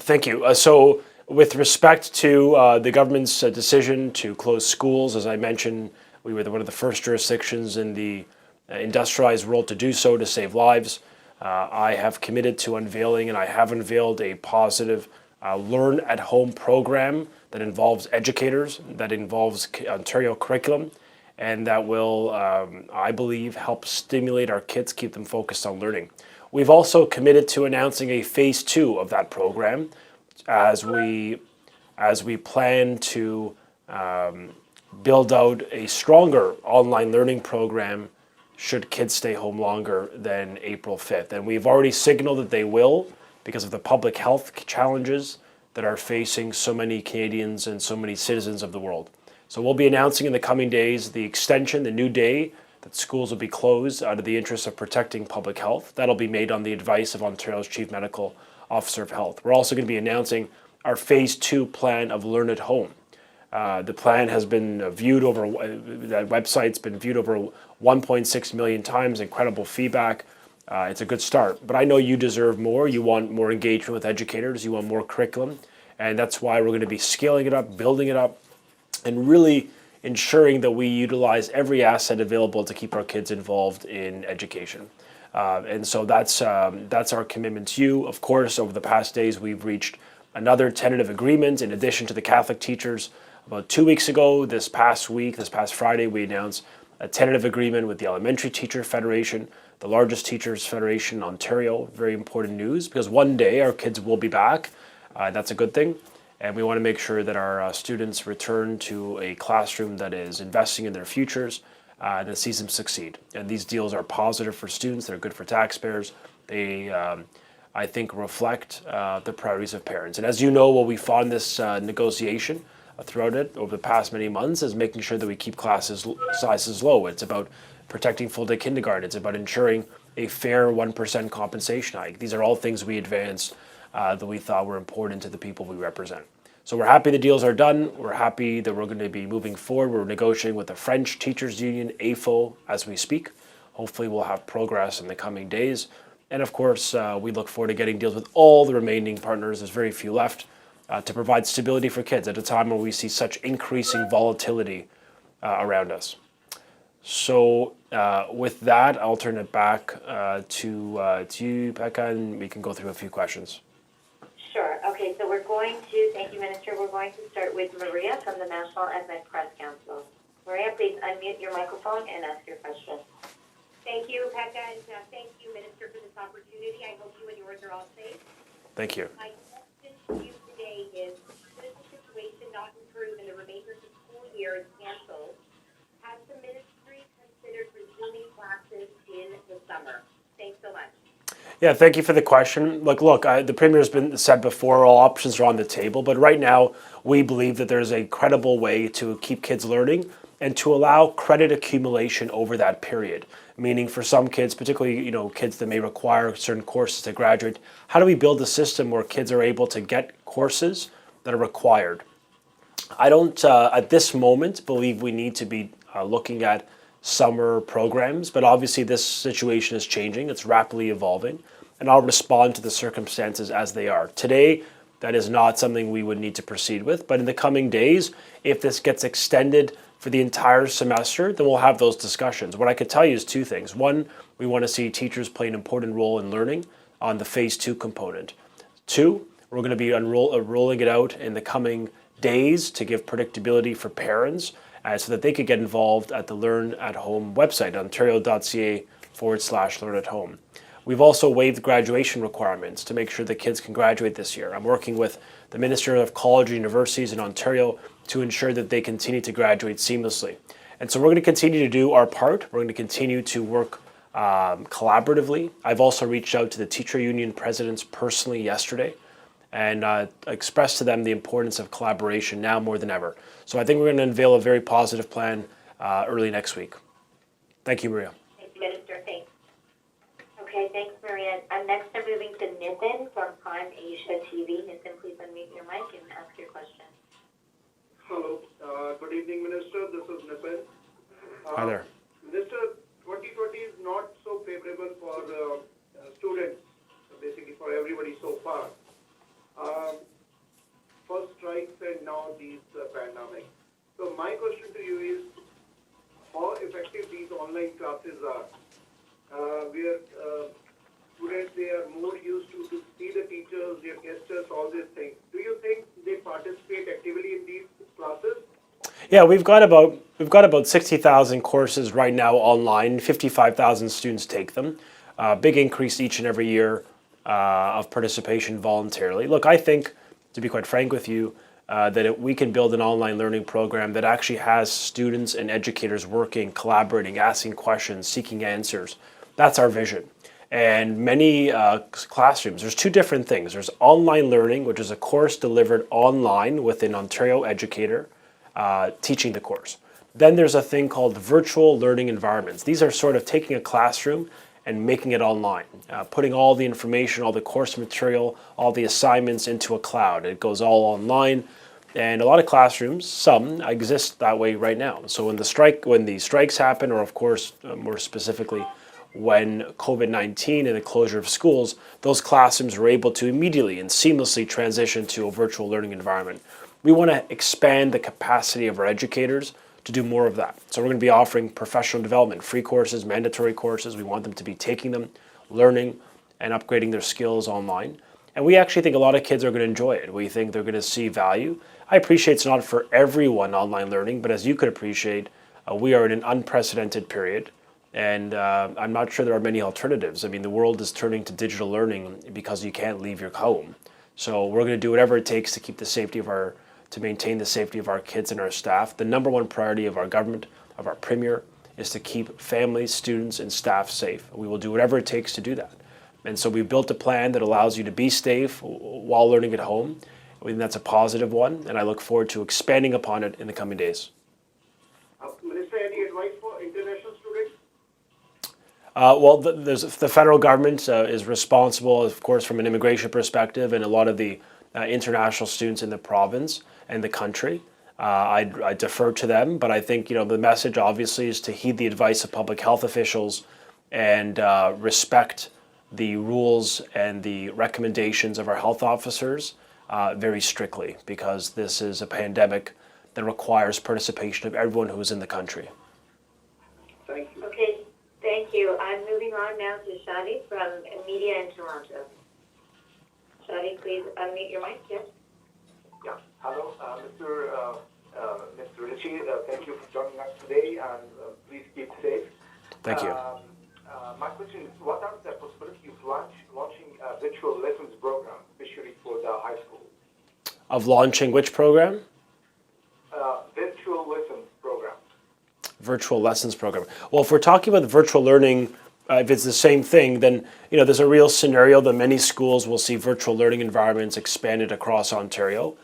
Thank you. So with respect to the government's decision to close schools, as I mentioned, we were one of the first jurisdictions in the industrialized world to do so to save lives. I have committed to unveiling, and I have unveiled a positive learn at home program that involves educators, that involves Ontario curriculum, and that will, I believe, help stimulate our kids, keep them focused on learning. We've also committed to announcing a phase 2 of that program as we plan to build out a stronger online learning program should kids stay home longer than April 5th. And we've already signaled that they will because of the public health challenges that are facing so many Canadians and so many citizens of the world. So we'll be announcing in the coming days the extension, the new day that schools will be closed out of the interest of protecting public health. That'll be made on the advice of Ontario's Chief Medical Officer of Health. We're also going to be announcing our phase 2 plan of Learn at Home. The plan has been viewed over, that website's been viewed over 1.6 million times, incredible feedback. It's a good start, but I know you deserve more. You want more engagement with educators, you want more curriculum, and that's why we're going to be scaling it up, building it up, and really ensuring that we utilize every asset available to keep our kids involved in education. And so that's our commitment to you. Of course, over the past days, we've reached another tentative agreement in addition to the Catholic teachers. About 2 weeks ago, this past Friday, we announced a tentative agreement with the Elementary Teacher Federation, the largest teachers federation in Ontario. Very important news because one day our kids will be back. That's a good thing. And we want to make sure that our students return to a classroom that is investing in their futures, that sees them succeed. And these deals are positive for students, they're good for taxpayers. They, I think, reflect the priorities of parents. And as you know, what we fought in this negotiation throughout it over the past many months is making sure that we keep classes sizes low. It's about protecting full-day kindergarten. It's about ensuring a fair 1% compensation hike. These are all things we advanced that we thought were important to the people we represent. So we're happy the deals are done. We're happy that we're going to be moving forward. We're negotiating with the French Teachers Union, AFO, as we speak. Hopefully we'll have progress in the coming days. And of course, we look forward to getting deals with all the remaining partners. There's very few left to provide stability for kids at a time when we see such increasing volatility around us. So with that, I'll turn it back to you, Pekka, and we can go through a few questions. Sure. Okay, so thank you, Minister. We're going to start with Maria from the National Ethnic Press Council. Maria, please unmute your microphone and ask your question. Thank you, Pekka, and thank you, Minister, for this opportunity. I hope you and yours are all safe. Thank you. My question to you today is, should the situation not improve and the remainder of the school year is canceled, has the ministry considered resuming classes in the summer? Thanks so much. Yeah, thank you for the question. Look, the Premier's been said before, all options are on the table, but right now we believe that there's a credible way to keep kids learning and to allow credit accumulation over that period. Meaning for some kids, particularly kids that may require certain courses to graduate, how do we build a system where kids are able to get courses that are required? I don't, at this moment, believe we need to be looking at summer programs, but obviously this situation is changing, it's rapidly evolving, and I'll respond to the circumstances as they are. Today, that is not something we would need to proceed with, but in the coming days, if this gets extended for the entire semester, then we'll have those discussions. What I could tell you is two things. One, we want to see teachers play an important role in learning on the phase 2 component. Two, we're going to be rolling it out in the coming days to give predictability for parents so that they could get involved at the Learn at Home website, ontario.ca/Learn at Home. We've also waived graduation requirements to make sure that kids can graduate this year. I'm working with the Minister of College and Universities in Ontario to ensure that they continue to graduate seamlessly. And so we're going to continue to do our part. We're going to continue to work collaboratively. I've also reached out to the teacher union presidents personally yesterday and expressed to them the importance of collaboration now more than ever. So I think we're going to unveil a very positive plan early next week. Thank you, Maria. Thank you, Minister. Thanks. Okay, thanks, Maria. Next, I'm moving to Nitin from Prime Asia TV. Nitin, please unmute your mic and ask your question. Hello. Good evening, Minister. This is Nitin. Hi there. Minister, 2020 is not so favorable for students, basically for everybody so far. First strikes and now these pandemic. So my question to you is, how effective these online classes are? Where students, they are more used to see the teachers, their gestures, all these things. Do you think they participate actively in these classes? Yeah, we've got about 60,000 courses right now online. 55,000 students take them. Big increase each and every year of participation voluntarily. Look, I think, to be quite frank with you, that we can build an online learning program that actually has students and educators working, collaborating, asking questions, seeking answers. That's our vision. And many classrooms, there's two different things. There's online learning, which is a course delivered online with an Ontario educator teaching the course. Then there's a thing called virtual learning environments. These are sort of taking a classroom and making it online, putting all the information, all the course material, all the assignments into a cloud. It goes all online. And a lot of classrooms, some exist that way right now. So when the strikes happen, or of course, more specifically, when COVID-19 and the closure of schools, those classrooms were able to immediately and seamlessly transition to a virtual learning environment. We want to expand the capacity of our educators to do more of that. So we're going to be offering professional development, free courses, mandatory courses. We want them to be taking them, learning, and upgrading their skills online. And we actually think a lot of kids are going to enjoy it. We think they're going to see value. I appreciate it's not for everyone online learning, but as you could appreciate, we are in an unprecedented period. And I'm not sure there are many alternatives. I mean, the world is turning to digital learning because you can't leave your home. So we're going to do whatever it takes to keep the safety of to maintain the safety of our kids and our staff. The number one priority of our government, of our premier, is to keep families, students, and staff safe. We will do whatever it takes to do that. And so we built a plan that allows you to be safe while learning at home. I think that's a positive one, and I look forward to expanding upon it in the coming days. Minister, any advice for international students? Well, the federal government is responsible, of course, from an immigration perspective, and a lot of the international students in the province and the country. I defer to them, but I think the message obviously is to heed the advice of public health officials and respect the rules and the recommendations of our health officers very strictly, because this is a pandemic that requires participation of everyone who is in the country. Thank you. Okay, thank you. I'm moving on now to Shadi from Media in Toronto. Shadi, please unmute your mic. Yes. Yeah. Hello, Mr. Ritchie. Thank you for joining us today, and please keep safe. Thank you. My question is, what are the possibilities of launching a virtual lessons program, especially for the high school? Of launching which program? Virtual lessons program. Virtual lessons program. Well, if we're talking about virtual learning, if it's the same thing, then there's a real scenario that many schools will see virtual learning environments expanded across Ontario.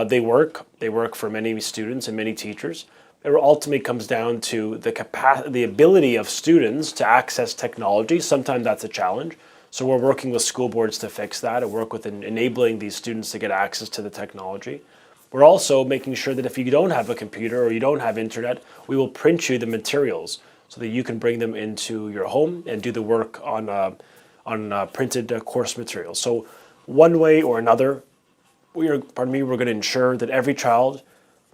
They work for many students and many teachers. It ultimately comes down to the ability of students to access technology. Sometimes that's a challenge. So we're working with school boards to fix that and work with enabling these students to get access to the technology. We're also making sure that if you don't have a computer or you don't have internet, we will print you the materials so that you can bring them into your home and do the work on printed course materials. So one way or another, we're going to ensure that every child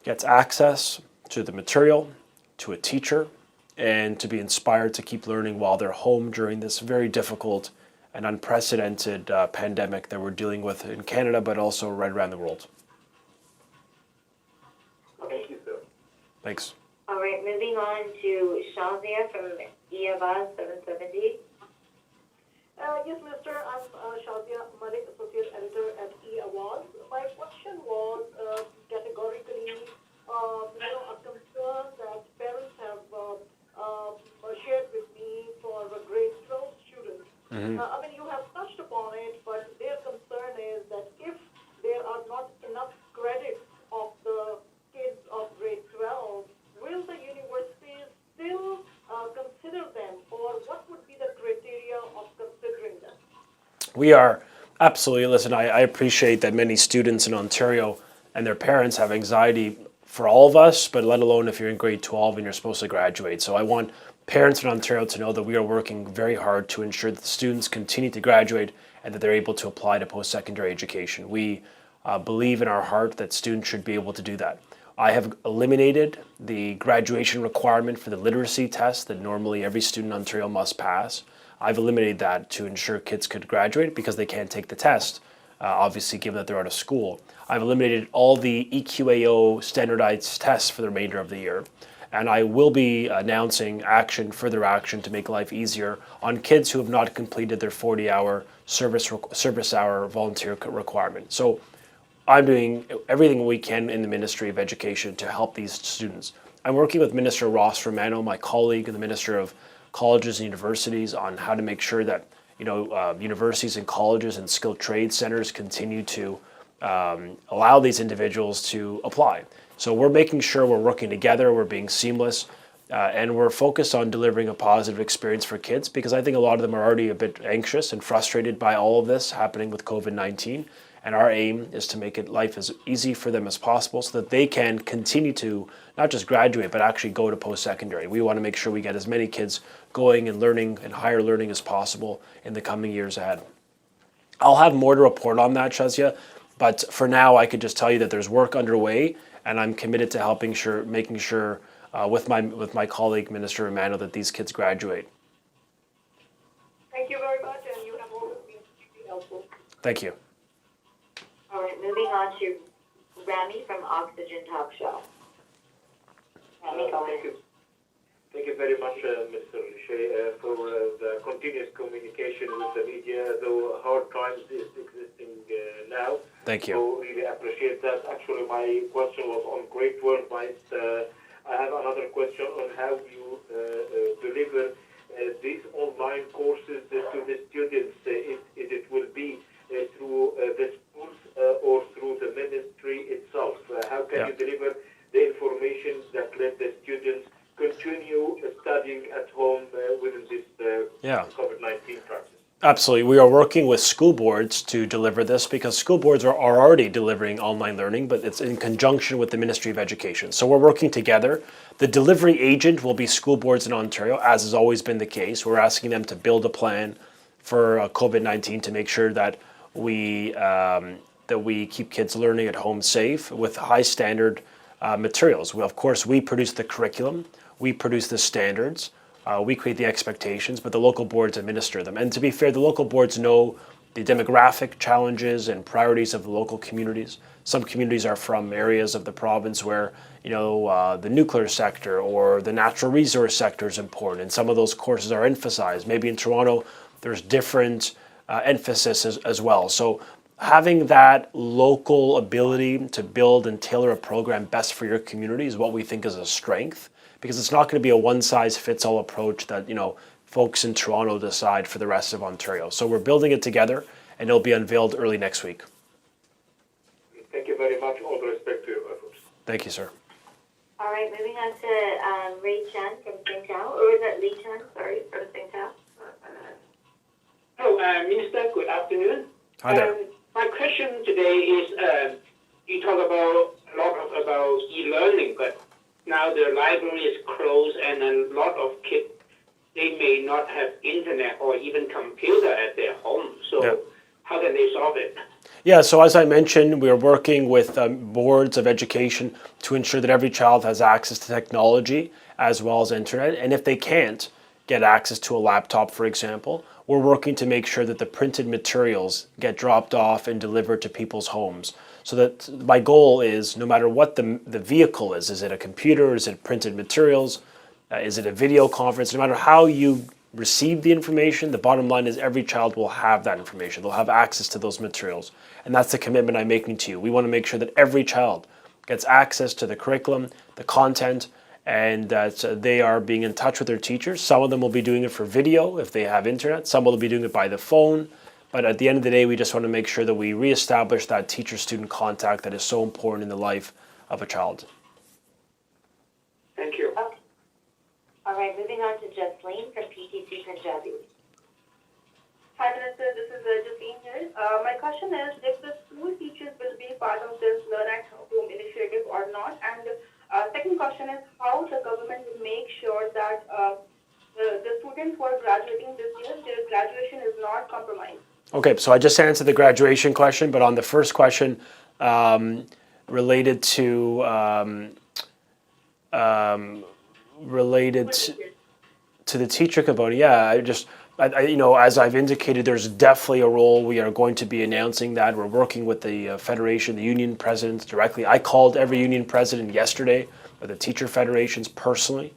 gets access to the material, to a teacher, and to be inspired to keep learning while they're home during this very difficult and unprecedented pandemic that we're dealing with in Canada, but also right around the world. Thank you, sir. Thanks. All right, moving on to Shazia from EAWAZ 770. Yes, Minister. I'm Shazia Malik, Associate Editor at EAWAZ. My question was categorically, a concern that parents have shared with me for grade 12 students. You have touched upon it, but their concern is that if there are not enough credits of the kids of grade 12, will the universities still consider We are absolutely. Listen, I appreciate that many students in Ontario and their parents have anxiety for all of us, but let alone if you're in grade 12 and you're supposed to graduate. So I want parents in Ontario to know that we are working very hard to ensure that the students continue to graduate and that they're able to apply to post-secondary education. We believe in our heart that students should be able to do that. I have eliminated the graduation requirement for the literacy test that normally every student in Ontario must pass. I've eliminated that to ensure kids could graduate because they can't take the test, obviously given that they're out of school. I've eliminated all the EQAO standardized tests for the remainder of the year. And I will be announcing further action to make life easier on kids who have not completed their 40-hour service hour volunteer requirement. So I'm doing everything we can in the Ministry of Education to help these students. I'm working with Minister Ross Romano, my colleague, and the Minister of Colleges and Universities on how to make sure that universities and colleges and skilled trade centers continue to allow these individuals to apply. So we're making sure we're working together, we're being seamless, and we're focused on delivering a positive experience for kids because I think a lot of them are already a bit anxious and frustrated by all of this happening with COVID-19. And our aim is to make life as easy for them as possible so that they can continue to not just graduate, but actually go to post-secondary. We want to make sure we get as many kids going and learning and higher learning as possible in the coming years ahead. I'll have more to report on that, Shazia, but for now I could just tell you that there's work underway and I'm committed to making sure with my colleague, Minister Romano, that these kids graduate. Thank you very much, and you have always been extremely helpful. Thank you. All right, moving on to Rami from Oxygen Talk Show. Rami, go ahead. Thank you very much, Mr. Lecce, for the continuous communication with the media, though hard times is existing now. Thank you. So really appreciate that. Actually, my question was on grade 12, but I have another question on how you deliver these online courses to the students. If it will be through the schools or through the ministry itself. How can you deliver the information that let the students continue studying at home within this COVID-19 crisis? Absolutely. We are working with school boards to deliver this because school boards are already delivering online learning, but it's in conjunction with the Ministry of Education. So we're working together. The delivery agent will be school boards in Ontario, as has always been the case. We're asking them to build a plan for COVID-19 to make sure that we keep kids learning at home safe with high standard materials. Of course, we produce the curriculum, we produce the standards, we create the expectations, but the local boards administer them. And to be fair, the local boards know the demographic challenges and priorities of the local communities. Some communities are from areas of the province where the nuclear sector or the natural resource sector is important, and some of those courses are emphasized. Maybe in Toronto, there's different emphasis as well. So having that local ability to build and tailor a program best for your community is what we think is a strength, because it's not going to be a one-size-fits-all approach that folks in Toronto decide for the rest of Ontario. So we're building it together, and it'll be unveiled early next week. Thank you very much. All the respect to your efforts. Thank you, sir. All right, moving on to Ray Chen from Singtel, or is that Lee Chen? Sorry, from Singtel. Hello, Minister. Good afternoon. Hi there. My question today is, you talk a lot about e-learning, but now the library is closed and a lot of kids, they may not have internet or even computer at their home. So how can they solve it? Yeah, so as I mentioned, we are working with boards of education to ensure that every child has access to technology as well as internet. And if they can't get access to a laptop, for example, we're working to make sure that the printed materials get dropped off and delivered to people's homes. So that my goal is, no matter what the vehicle is it a computer, is it printed materials, is it a video conference, no matter how you receive the information, the bottom line is every child will have that information. They'll have access to those materials. And that's the commitment I'm making to you. We want to make sure that every child gets access to the curriculum, the content, and that they are being in touch with their teachers. Some of them will be doing it for video if they have internet. Some will be doing it by the phone. But at the end of the day, we just want to make sure that we reestablish that teacher-student contact that is so important in the life of a child. Thank you. Okay. All right, moving on to Jasleen from PTC Punjabi. Hi, Minister. This is Justine here. My question is if the school teachers will be part of this Learn at Home initiative or not. And second question is how the government will make sure that the students who are graduating this year, their graduation is not compromised. Okay, so I just answered the graduation question, but on the first question related to to the teacher component, yeah, as I've indicated, there's definitely a role. We are going to be announcing that. We're working with the federation, the union presidents directly. I called every union president yesterday, or the teacher federations personally,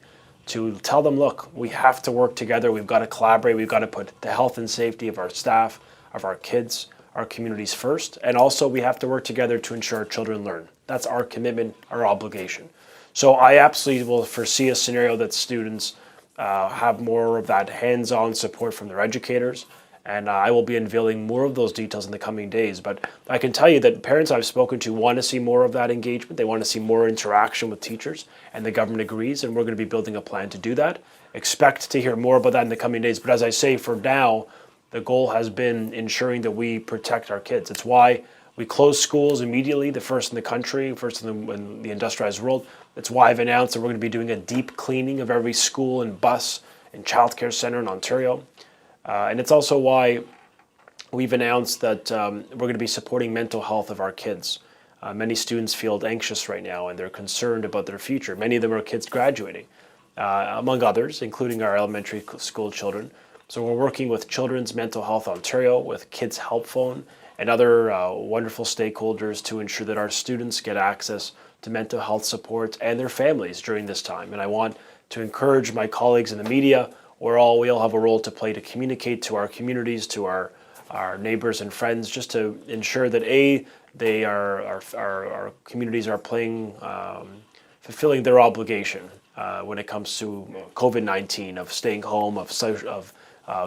to tell them, look, we have to work together. We've got to collaborate. We've got to put the health and safety of our staff, of our kids, our communities first. And also we have to work together to ensure our children learn. That's our commitment, our obligation. So I absolutely will foresee a scenario that students have more of that hands-on support from their educators. And I will be unveiling more of those details in the coming days. But I can tell you that parents I've spoken to want to see more of that engagement. They want to see more interaction with teachers, and the government agrees, and we're going to be building a plan to do that. Expect to hear more about that in the coming days. But as I say, for now, the goal has been ensuring that we protect our kids. It's why we closed schools immediately, the first in the country, first in the industrialized world. That's why I've announced that we're going to be doing a deep cleaning of every school and bus and childcare center in Ontario. And it's also why we've announced that we're going to be supporting mental health of our kids. Many students feel anxious right now and they're concerned about their future. Many of them are kids graduating, among others, including our elementary school children. So we're working with Children's Mental Health Ontario, with Kids Help Phone, and other wonderful stakeholders to ensure that our students get access to mental health support and their families during this time. And I want to encourage my colleagues in the media. We all have a role to play to communicate to our communities, to our neighbors and friends, just to ensure that our communities are fulfilling their obligation when it comes to COVID-19, of staying home, of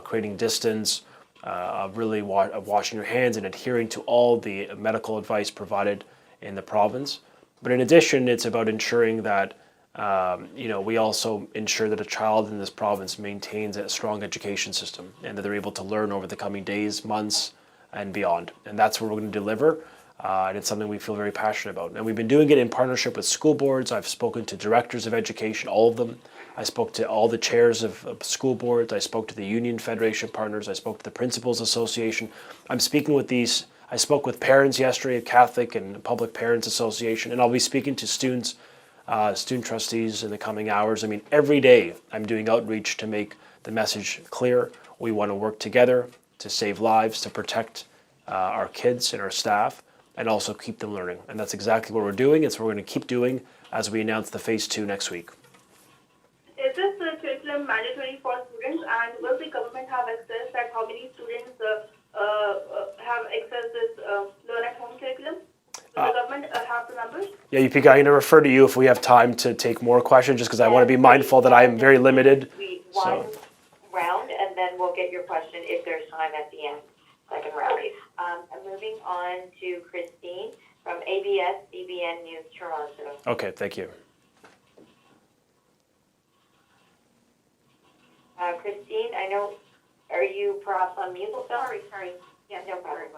creating distance, of really washing your hands and adhering to all the medical advice provided in the province. But in addition, it's about ensuring that we also ensure that a child in this province maintains a strong education system and that they're able to learn over the coming days, months, and beyond. And that's what we're going to deliver. And it's something we feel very passionate about. And we've been doing it in partnership with school boards. I've spoken to directors of education, all of them. I spoke to all the chairs of school boards. I spoke to the union federation partners. I spoke to the Principals Association. I spoke with parents yesterday, Catholic and Public Parents Association, and I'll be speaking to student trustees in the coming hours. I mean, every day I'm doing outreach to make the message clear. We want to work together to save lives, to protect our kids and our staff, and also keep them learning. And that's exactly what we're doing. It's what we're going to keep doing as we announce the Phase 2 next week. Is this curriculum mandatory for students, and will the government have access at how many students have access this Learn at Home curriculum? Will the government have the numbers? Yeah, I'm going to refer to you if we have time to take more questions, just because I want to be mindful that I am very limited. One round, and then we'll get your question if there's time at the end. Second round. I'm moving on to Christine from ABS-CBN News Toronto. Okay, thank you. Christine, I know, are you perhaps on mute? Sorry. Yes, No problem.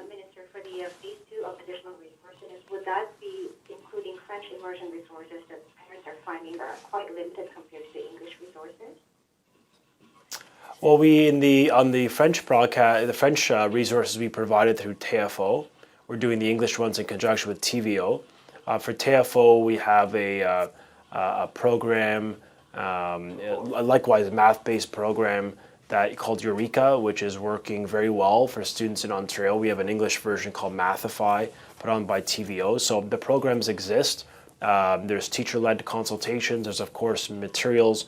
Minister, for the Phase 2 of additional resources, would that be including French immersion resources that parents are finding are quite limited compared to the English resources? Well, on the French broadcast, the French resources we provided through TFO, we're doing the English ones in conjunction with TVO. For TFO, we have a program, likewise a math-based program called Eureka, which is working very well for students in Ontario. We have an English version called Mathify, put on by TVO. So the programs exist. There's teacher-led consultations. There's, of course, materials.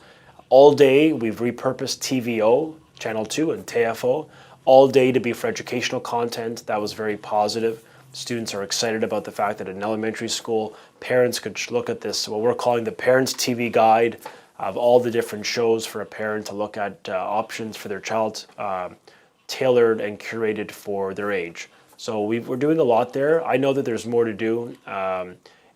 All day, we've repurposed TVO, Channel 2, and TFO, all day to be for educational content. That was very positive. Students are excited about the fact that in elementary school, parents could look at this, what we're calling the Parents TV Guide, of all the different shows for a parent to look at options for their child, tailored and curated for their age. So we're doing a lot there. I know that there's more to do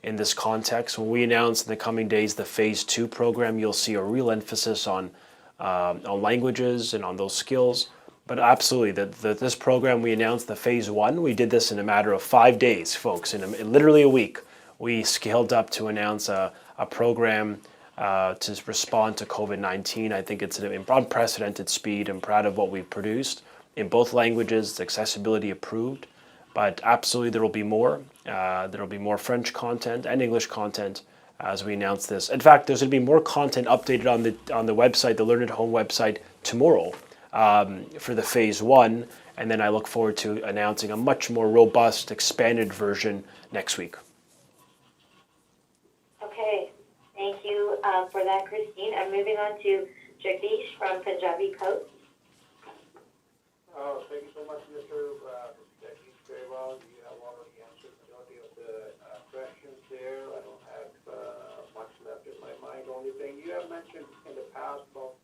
in this context. When we announce in the coming days the Phase 2 program, you'll see a real emphasis on languages and on those skills. But absolutely, this program we announced, the phase 1, we did this in a matter of 5 days, folks. In literally a week, we scaled up to announce a program to respond to COVID-19. I think it's an unprecedented speed. I'm proud of what we've produced in both languages. It's accessibility approved, but absolutely there will be more. There will be more French content and English content as we announce this. In fact, there's going to be more content updated on the website, the Learn at Home website tomorrow for the phase 1, and then I look forward to announcing a much more robust, expanded version next week. Okay, thank you for that, Christine. I'm moving on to Jagdish from Punjabi Coast. Thank you so much, Mr. Jagdish Grewal. You have already answered the majority of the questions there. I don't have much left in my mind. Only thing you have mentioned in the past about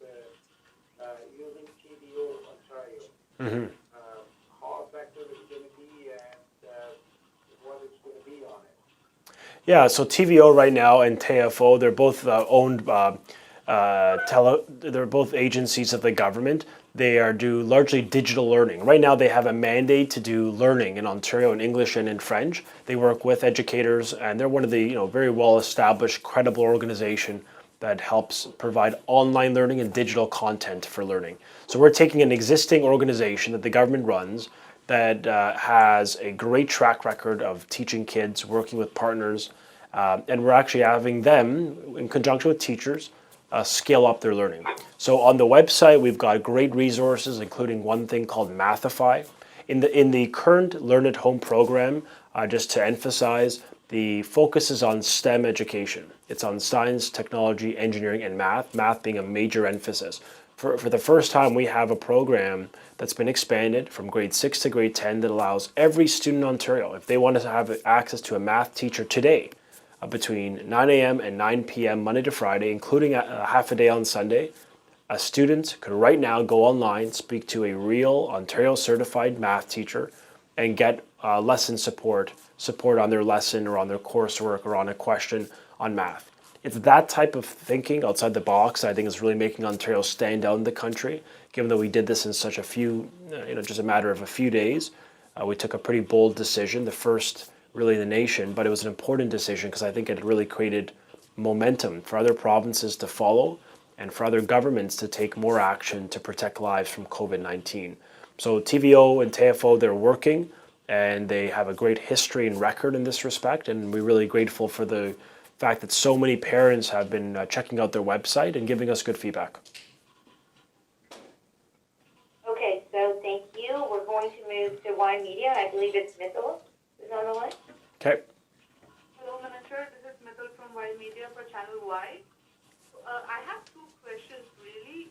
using TVO Ontario. Mm-hmm. How effective it's going to be and what it's going to be on it. Yeah, so TVO right now and TFO, they're both owned, they're both agencies of the government. They do largely digital learning. Right now they have a mandate to do learning in Ontario in English and in French. They work with educators, and they're one of the very well-established, credible organization that helps provide online learning and digital content for learning. So we're taking an existing organization that the government runs that has a great track record of teaching kids, working with partners, and we're actually having them, in conjunction with teachers, scale up their learning. So on the website, we've got great resources, including one thing called Mathify. In the current Learn at Home program, just to emphasize, the focus is on STEM education. It's on science, technology, engineering, and math being a major emphasis. For the first time, we have a program that's been expanded from grade 6 to grade 10 that allows every student in Ontario, if they want to have access to a math teacher today, between 9 a.m. and 9 p.m. Monday to Friday, including a half a day on Sunday, a student could right now go online, speak to a real Ontario certified math teacher, and get lesson support on their lesson or on their coursework or on a question on math. It's that type of thinking outside the box that I think is really making Ontario stand out in the country. Given that we did this in such a few, just a matter of a few days, we took a pretty bold decision, the first really in the nation, but it was an important decision because I think it really created momentum for other provinces to follow and for other governments to take more action to protect lives from COVID-19. So TVO and TFO, they're working and they have a great history and record in this respect, and we're really grateful for the fact that so many parents have been checking out their website and giving us good feedback. Okay, so thank you. We're going to move to Y Media. I believe it's Mithil is on the line. Okay. Hello, Minister. This is Mithil from Y Media for Channel Y. I have two questions, really.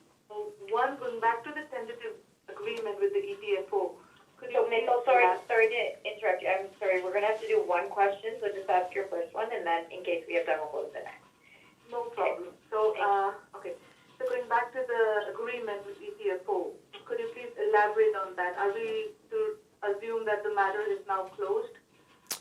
One, going back to the tentative agreement with the ETFO. Could you So, Mithil, sorry to interrupt you. I'm sorry. We're going to have to do one question, so just ask your first one, and then in case we have time, we'll go to the next. No problem. So, okay. So going back to the agreement with ETFO, could you please elaborate on that? Are we to assume that the matter is now closed?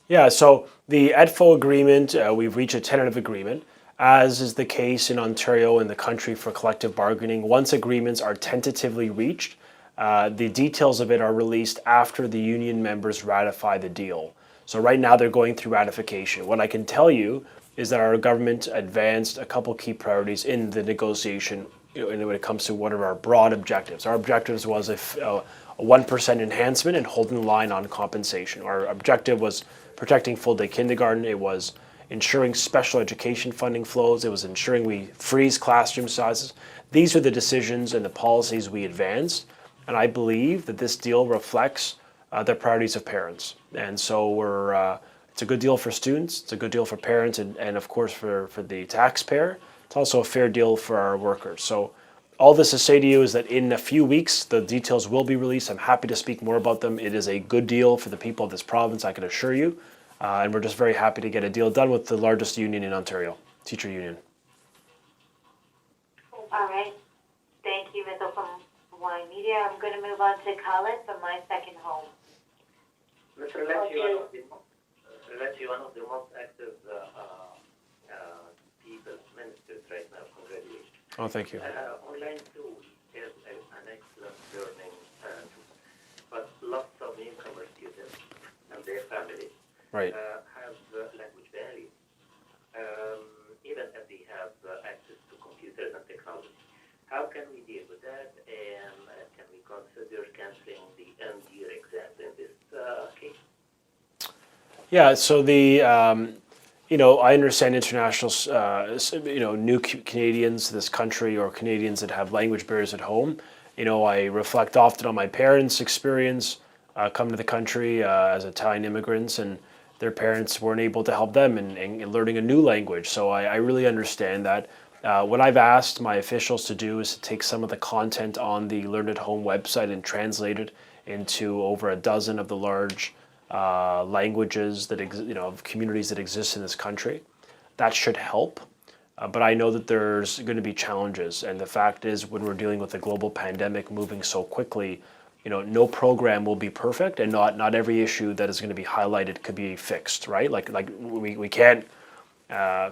Yeah, so the ETFO agreement, we've reached a tentative agreement, as is the case in Ontario and the country for collective bargaining. Once agreements are tentatively reached, the details of it are released after the union members ratify the deal. So right now they're going through ratification. What I can tell you is that our government advanced a couple key priorities in the negotiation when it comes to what are our broad objectives. Our objectives was a 1% enhancement and holding the line on compensation. Our objective was protecting full-day kindergarten. It was ensuring special education funding flows. It was ensuring we freeze classroom sizes. These are the decisions and the policies we advanced, and I believe that this deal reflects the priorities of parents. And so it's a good deal for students, it's a good deal for parents, and of course for the taxpayer. It's also a fair deal for our workers. So all this to say to you is that in a few weeks, the details will be released. I'm happy to speak more about them. It is a good deal for the people of this province, I can assure you. And we're just very happy to get a deal done with the largest union in Ontario, teacher union. All right. Thank you, Mithil from Y Media. I'm going to move on to Khaled from My Second Home. Mr. Lecce, one of the most active people, ministers right now. Congratulations. Oh, thank you. Online too is an excellent learning Right. have language barriers, even if they have access to computers and technology. How can we deal with that? And can we consider canceling the end-year exams in this case? Yeah, so I understand international, new Canadians to this country or Canadians that have language barriers at home. I reflect often on my parents' experience coming to the country as Italian immigrants, and their parents weren't able to help them in learning a new language. So I really understand that. What I've asked my officials to do is to take some of the content on the Learn at Home website and translate it into over a dozen of the large languages that of communities that exist in this country. That should help. But I know that there's going to be challenges, and the fact is, when we're dealing with a global pandemic moving so quickly, no program will be perfect, and not every issue that is going to be highlighted could be fixed, right? Like we can't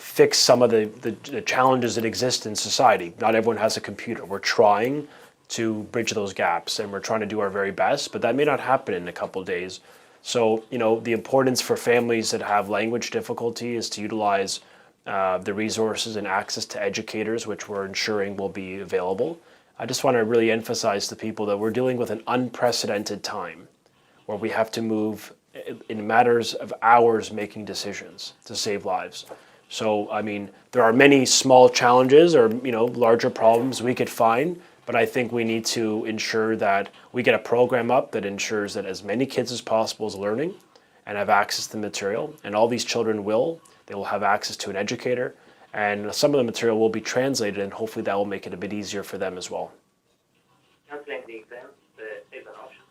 fix some of the challenges that exist in society. Not everyone has a computer. We're trying to bridge those gaps, and we're trying to do our very best, but that may not happen in a couple of days. So, the importance for families that have language difficulty is to utilize the resources and access to educators, which we're ensuring will be available. I just want to really emphasize to people that we're dealing with an unprecedented time where we have to move in matters of hours making decisions to save lives. So, there are many small challenges or, larger problems we could find, but I think we need to ensure that we get a program up that ensures that as many kids as possible is learning and have access to the material, and all these children they will have access to an educator, and some of the material will be translated, and hopefully that will make it a bit easier for them as well. Canceling the exams is an option.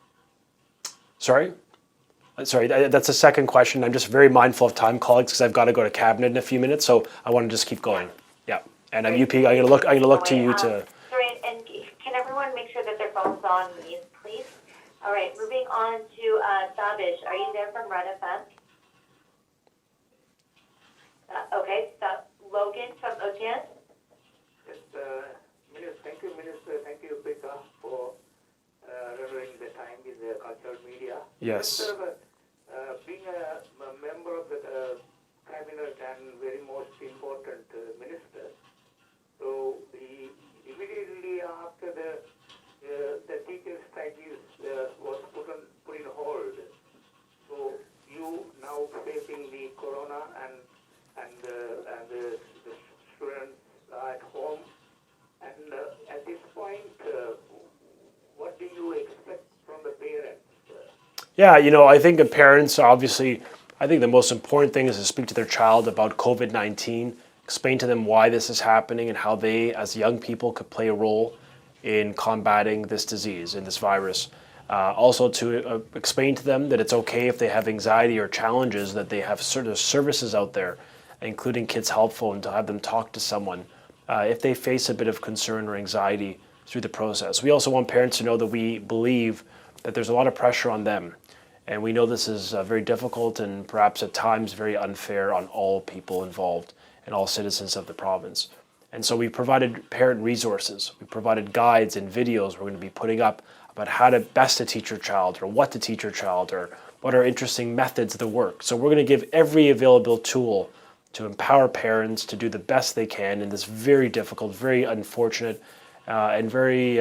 Sorry, that's the second question. I'm just very mindful of time, colleagues, because I've got to go to cabinet in a few minutes, so I want to just keep going. Yeah, and UP, I'm going to look to you to. Sorry, and can everyone make sure that their phone's on mute, please? All right, moving on to Sabish. Are you there from Red FM? Okay, Logan from OTN. Yes, thank you, Minister. Thank you, Becca, for rendering the time in the cultural media. Yes. Minister, being a member of the cabinet and very most important minister, so immediately after the teacher strike was put in hold. So you now facing the corona and the students at home, and at this point, what do you expect from the parents? Yeah, I think the parents, obviously, I think the most important thing is to speak to their child about COVID-19, explain to them why this is happening and how they, as young people, could play a role in combating this disease and this virus. Also to explain to them that it's okay if they have anxiety or challenges, that they have sort of services out there, including Kids Help Phone, to have them talk to someone if they face a bit of concern or anxiety through the process. We also want parents to know that we believe that there's a lot of pressure on them. And we know this is very difficult and perhaps at times very unfair on all people involved and all citizens of the province. And so we provided parent resources. We provided guides and videos we're going to be putting up about how to best to teach your child, or what to teach your child, or what are interesting methods that work. So we're going to give every available tool to empower parents to do the best they can in this very difficult, very unfortunate, and very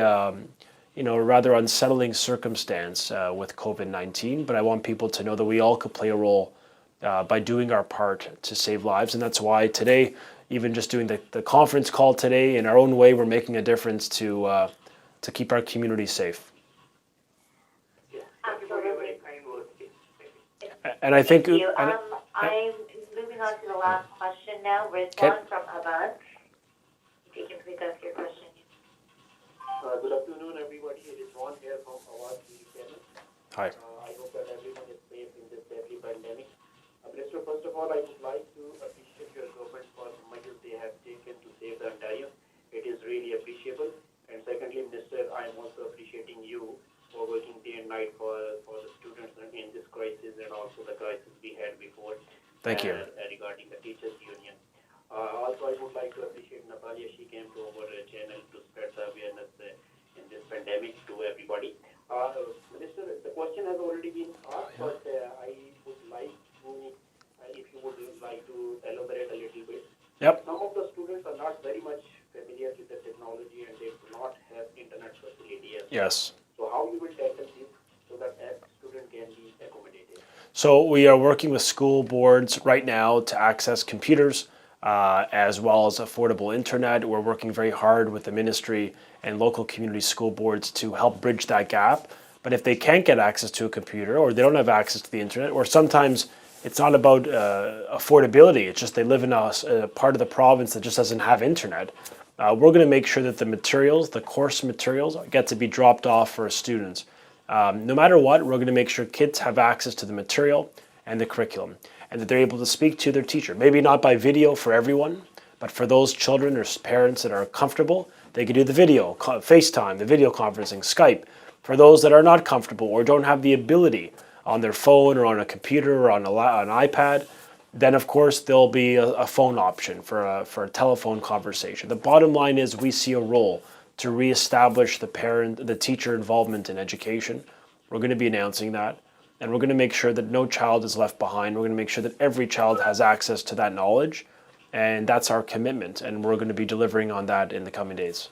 rather unsettling circumstance with COVID-19. But I want people to know that we all could play a role by doing our part to save lives. And that's why today, even just doing the conference call today, in our own way, we're making a difference to keep our community safe. Absolutely. And I think... Thank you. I'm moving on to the last question now. Rizwan from Avaz. If you can please ask your question. Good afternoon, everybody. It is Rizwan here from EAWAZ. Hi. I hope that everyone is safe in this deadly pandemic. Minister, first of all, I would like to appreciate your government for the measures they have taken to save the Ontario. It is really appreciable. And secondly, Minister, I am also appreciating you for working day and night for the students in this crisis, and also the crisis we had before. Thank you. Regarding the teachers' union. Also, I would like to appreciate Natalia. She came to our channel to spread the awareness in this pandemic to everybody. Minister, the question has already been asked, but I would like to Yes. So how you will tackle this so that a student can be accommodated? So we are working with school boards right now to access computers as well as affordable internet. We're working very hard with the ministry and local community school boards to help bridge that gap. But if they can't get access to a computer or they don't have access to the internet, or sometimes it's not about affordability, it's just they live in a part of the province that just doesn't have internet, we're going to make sure that the materials, the course materials, get to be dropped off for students. No matter what, we're going to make sure kids have access to the material and the curriculum, and that they're able to speak to their teacher. Maybe not by video for everyone, but for those children or parents that are comfortable, they can do the video, FaceTime, the video conferencing, Skype. For those that are not comfortable or don't have the ability on their phone or on a computer or on an iPad, then of course there'll be a phone option for a telephone conversation. The bottom line is we see a role to reestablish the teacher involvement in education. We're going to be announcing that, and we're going to make sure that no child is left behind. We're going to make sure that every child has access to that knowledge, and that's our commitment, and we're going to be delivering on that in the coming days.